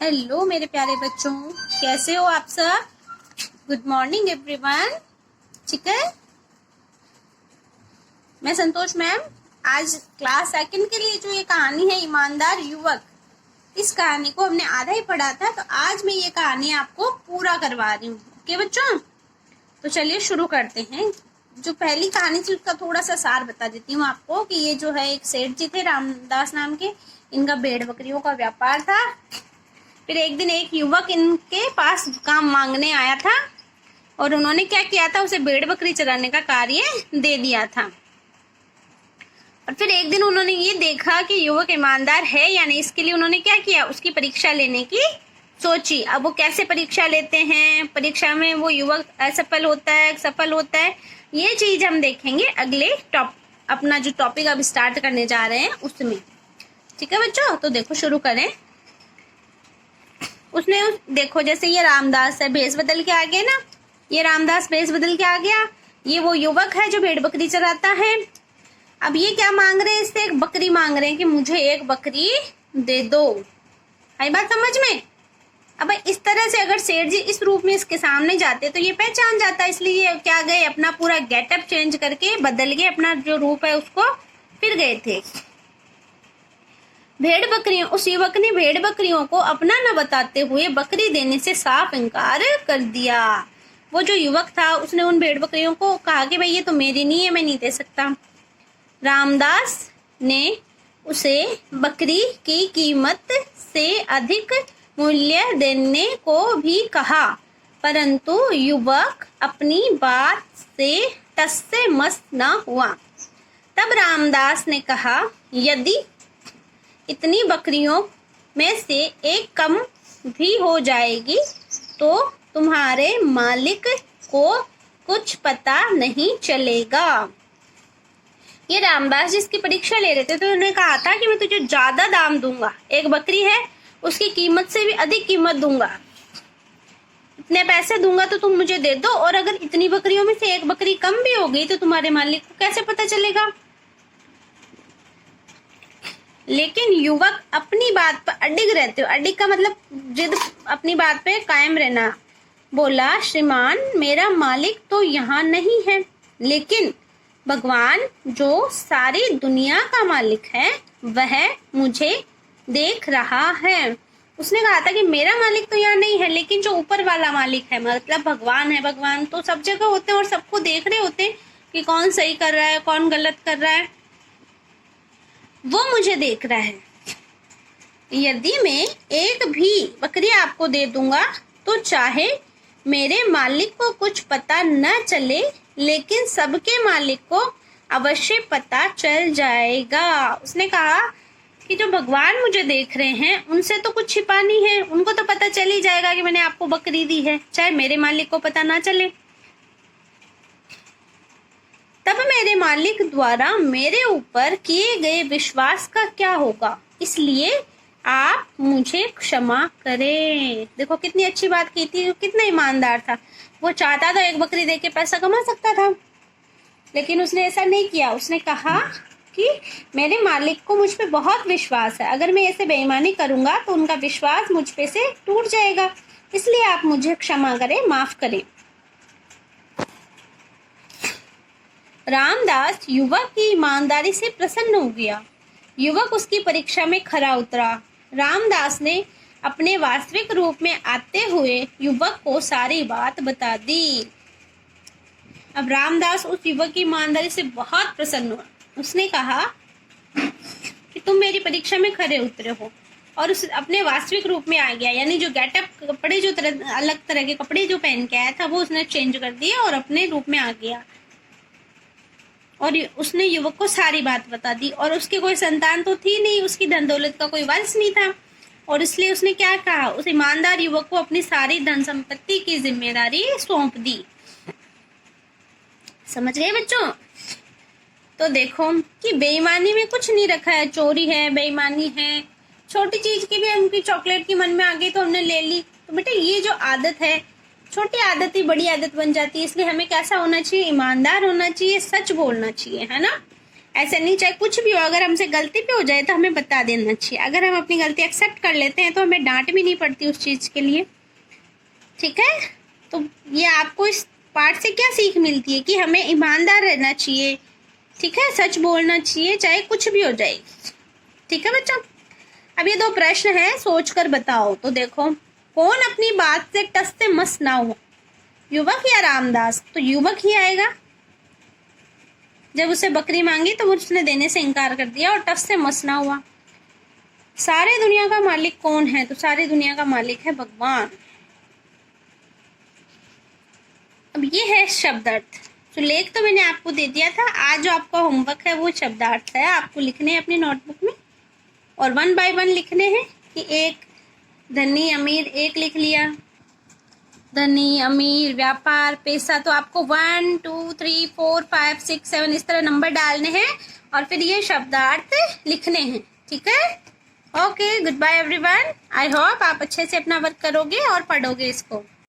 Hello मेरे प्यारे बच्चों, कैसे हो आप सब। Good morning everyone. ठीक है, मैं संतोष मैम। आज क्लास सेकंड के लिए जो ये कहानी है ईमानदार युवक, इस कहानी को हमने आधा ही पढ़ा था, तो आज मैं ये कहानी आपको पूरा करवा रही हूँ। ओके बच्चों, तो चलिए शुरू करते हैं। जो पहली कहानी थी उसका थोड़ा सा सार बता देती हूँ आपको कि ये जो है एक सेठ जी थे रामदास नाम के, इनका भेड़ बकरियों का व्यापार था। फिर एक दिन एक युवक इनके पास काम मांगने आया था और उन्होंने क्या किया था, उसे भेड़ बकरी चराने का कार्य दे दिया था। और फिर एक दिन उन्होंने ये देखा कि युवक ईमानदार है या नहीं, इसके लिए उन्होंने क्या किया, उसकी परीक्षा लेने की सोची। अब वो कैसे परीक्षा लेते हैं, परीक्षा में वो युवक असफल होता है सफल होता है, ये चीज हम देखेंगे अगले अपना जो टॉपिक अब स्टार्ट करने जा रहे हैं उसमें। ठीक है बच्चों, तो देखो शुरू करें। उसने देखो जैसे ये रामदास है, भेष बदल के आ गया ना, ये रामदास भेष बदल के आ गया। ये वो युवक है जो भेड़ बकरी चराता है। अब ये क्या मांग रहे हैं, इससे एक बकरी मांग रहे हैं कि मुझे एक बकरी दे दो। आई बात समझ में। अब इस तरह से अगर सेठ जी इस रूप में इसके सामने जाते तो ये पहचान जाता, इसलिए क्या गए, अपना पूरा गेटअप चेंज करके बदल के अपना जो रूप है उसको फिर गए थे। भेड़ बकरियों, उस युवक ने भेड़ बकरियों को अपना न बताते हुए बकरी देने से साफ इनकार कर दिया। वो जो युवक था उसने उन भेड़ बकरियों को कहा कि भाई ये तो मेरी नहीं है, मैं नहीं दे सकता। रामदास ने उसे बकरी की कीमत से अधिक मूल्य देने को भी कहा, परंतु युवक अपनी बात से टस से मस न हुआ। तब रामदास ने कहा, यदि इतनी बकरियों में से एक कम भी हो जाएगी तो तुम्हारे मालिक को कुछ पता नहीं चलेगा। ये रामदास जिसकी परीक्षा ले रहे थे तो उन्होंने कहा था कि मैं तुझे ज्यादा दाम दूंगा, एक बकरी है उसकी कीमत से भी अधिक कीमत दूंगा, इतने पैसे दूंगा तो तुम मुझे दे दो। और अगर इतनी बकरियों में से एक बकरी कम भी हो गई तो तुम्हारे मालिक को कैसे पता चलेगा। लेकिन युवक अपनी बात पर अडिग रहते हो, अडिग का मतलब जिद, अपनी बात पे कायम रहना। बोला, श्रीमान मेरा मालिक तो यहाँ नहीं है, लेकिन भगवान जो सारी दुनिया का मालिक है वह मुझे देख रहा है। उसने कहा था कि मेरा मालिक तो यहाँ नहीं है, लेकिन जो ऊपर वाला मालिक है मतलब भगवान है, भगवान तो सब जगह होते हैं और सबको देख रहे होते हैं कि कौन सही कर रहा है कौन गलत कर रहा है, वो मुझे देख रहा है। यदि मैं एक भी बकरी आपको दे दूंगा तो चाहे मेरे मालिक को कुछ पता न चले, लेकिन सबके मालिक को अवश्य पता चल जाएगा। उसने कहा कि जो भगवान मुझे देख रहे हैं उनसे तो कुछ छिपा नहीं है, उनको तो पता चल ही जाएगा कि मैंने आपको बकरी दी है, चाहे मेरे मालिक को पता ना चले। तब मेरे मालिक द्वारा मेरे ऊपर किए गए विश्वास का क्या होगा, इसलिए आप मुझे क्षमा करें। देखो कितनी अच्छी बात की थी, कितना ईमानदार था। वो चाहता था एक बकरी देके पैसा कमा सकता था, लेकिन उसने ऐसा नहीं किया। उसने कहा कि मेरे मालिक को मुझ पे बहुत विश्वास है, अगर मैं ऐसे बेईमानी करूंगा तो उनका विश्वास मुझ पे से टूट जाएगा, इसलिए आप मुझे क्षमा करें, माफ करें। रामदास युवक की ईमानदारी से प्रसन्न हो गया। युवक उसकी परीक्षा में खरा उतरा। रामदास ने अपने वास्तविक रूप में आते हुए युवक को सारी बात बता दी। अब रामदास उस युवक की ईमानदारी से बहुत प्रसन्न हुआ। उसने कहा कि तुम मेरी परीक्षा में खरे उतरे हो, और उस अपने वास्तविक रूप में आ गया, यानी जो गेटअप कपड़े जो अलग तरह के कपड़े जो पहन के आया था वो उसने चेंज कर दिया और अपने रूप में आ गया। और उसने युवक को सारी बात बता दी। और उसकी कोई संतान तो थी नहीं, उसकी धन दौलत का कोई वारिस नहीं था, और इसलिए उसने क्या कहा, उस ईमानदार युवक को अपनी सारी धन संपत्ति की जिम्मेदारी सौंप दी। समझ गए बच्चों। तो देखो कि बेईमानी में कुछ नहीं रखा है, चोरी है, बेईमानी है, छोटी चीज की भी उनकी चॉकलेट की मन में आ गई तो हमने ले ली। तो बेटा ये जो आदत है, छोटी आदत ही बड़ी आदत बन जाती है, इसलिए हमें कैसा होना चाहिए, ईमानदार होना चाहिए, सच बोलना चाहिए, है ना। ऐसा नहीं, चाहे कुछ भी हो, अगर हमसे गलती भी हो जाए तो हमें बता देना चाहिए। अगर हम अपनी गलती एक्सेप्ट कर लेते हैं तो हमें डांट भी नहीं पड़ती उस चीज़ के लिए। ठीक है, तो ये आपको इस पार्ट से क्या सीख मिलती है कि हमें ईमानदार रहना चाहिए। ठीक है, सच बोलना चाहिए चाहे कुछ भी हो जाए। ठीक है बच्चों, अब ये 2 प्रश्न हैं, सोच कर बताओ। तो देखो, कौन अपनी बात से टस से मस ना हो, युवक या रामदास? तो युवक ही आएगा। जब उसे बकरी मांगी तो उसने देने से इनकार कर दिया और टस से मस ना हुआ। सारे दुनिया का मालिक कौन है? तो सारी दुनिया का मालिक है भगवान। अब ये है शब्दार्थ। तो लेख तो मैंने आपको दे दिया था, आज जो आपका होमवर्क है वो शब्दार्थ है, आपको लिखने हैं अपनी नोटबुक में और 1 बाय 1 लिखने हैं। कि एक धनी अमीर, एक लिख लिया, धनी अमीर व्यापार पैसा, तो आपको 1 2 3 4 5 6 7 इस तरह नंबर डालने हैं और फिर ये शब्दार्थ लिखने हैं। ठीक है, okay, good bye everyone. I hope आप अच्छे से अपना वर्क करोगे और पढ़ोगे इसको।